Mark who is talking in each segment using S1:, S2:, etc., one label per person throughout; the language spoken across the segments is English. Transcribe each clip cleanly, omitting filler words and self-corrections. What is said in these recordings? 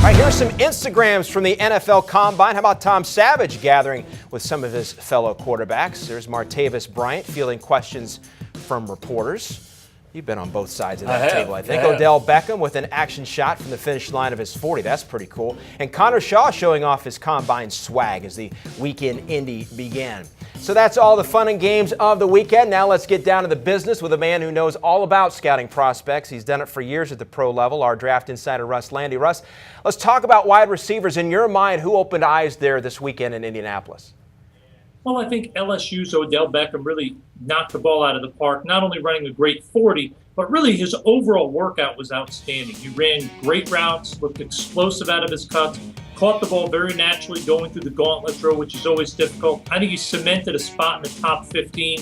S1: All right, here's some Instagrams from the NFL Combine. How about Tom Savage gathering with some of his fellow quarterbacks? There's Martavis Bryant fielding questions from reporters. You've been on both sides of that table, I think. Odell Beckham with an action shot from the finish line of his 40. That's pretty cool. And Connor Shaw showing off his Combine swag as the week in Indy began. So that's all the fun and games of the weekend. Now let's get down to the business with a man who knows all about scouting prospects. He's done it for years at the pro level, our draft insider, Russ Lande. Russ, let's talk about wide receivers. In your mind, who opened eyes there this weekend in Indianapolis?
S2: Well, I think LSU's Odell Beckham really knocked the ball out of the park, not only running a great 40, but really his overall workout was outstanding. He ran great routes, looked explosive out of his cuts, caught the ball very naturally going through the gauntlet throw, which is always difficult. I think he cemented a spot in the top 15.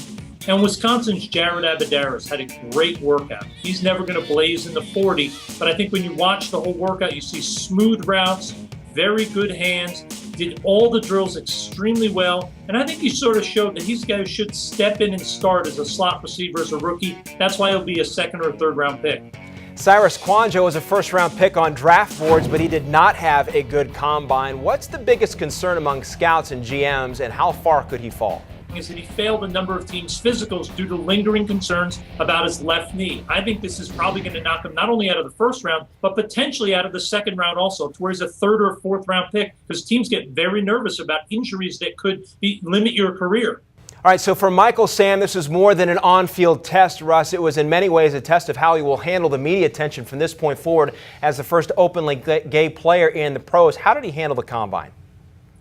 S2: And Wisconsin's Jared Abadaris had a great workout. He's never going to blaze in the 40, but I think when you watch the whole workout, you see smooth routes, very good hands, did all the drills extremely well, and I think he sort of showed that he's a guy who should step in and start as a slot receiver as a rookie. That's why he'll be a second or third round pick.
S1: Cyrus Kouandjio was a first-round pick on draft boards, but he did not have a good combine. What's the biggest concern among scouts and GMs, and how far could he fall?
S2: Is that he failed a number of teams' physicals due to lingering concerns about his left knee. I think this is probably going to knock him not only out of the first round, but potentially out of the second round also, to where he's a third or fourth round pick, because teams get very nervous about injuries that could limit your career.
S1: All right, so for Michael Sam, this is more than an on-field test, Russ. It was in many ways a test of how he will handle the media attention from this point forward as the first openly gay player in the pros. How did he handle the combine?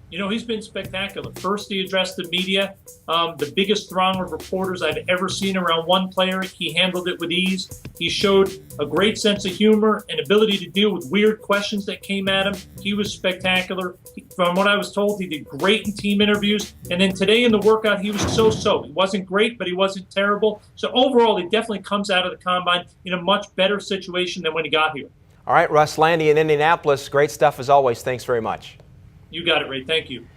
S2: You know, he's been spectacular. First, he addressed the media, the biggest throng of reporters I've ever seen around one player. He handled it with ease. He showed a great sense of humor and ability to deal with weird questions that came at him. He was spectacular. From what I was told, he did great in team interviews. And then today in the workout, he was so-so. He wasn't great, but he wasn't terrible. So overall, he definitely comes out of the combine in a much better situation than when he got here.
S1: All right, Russ Lande in Indianapolis. Great stuff as always. Thanks very much.
S2: You got it, Ray. Thank you.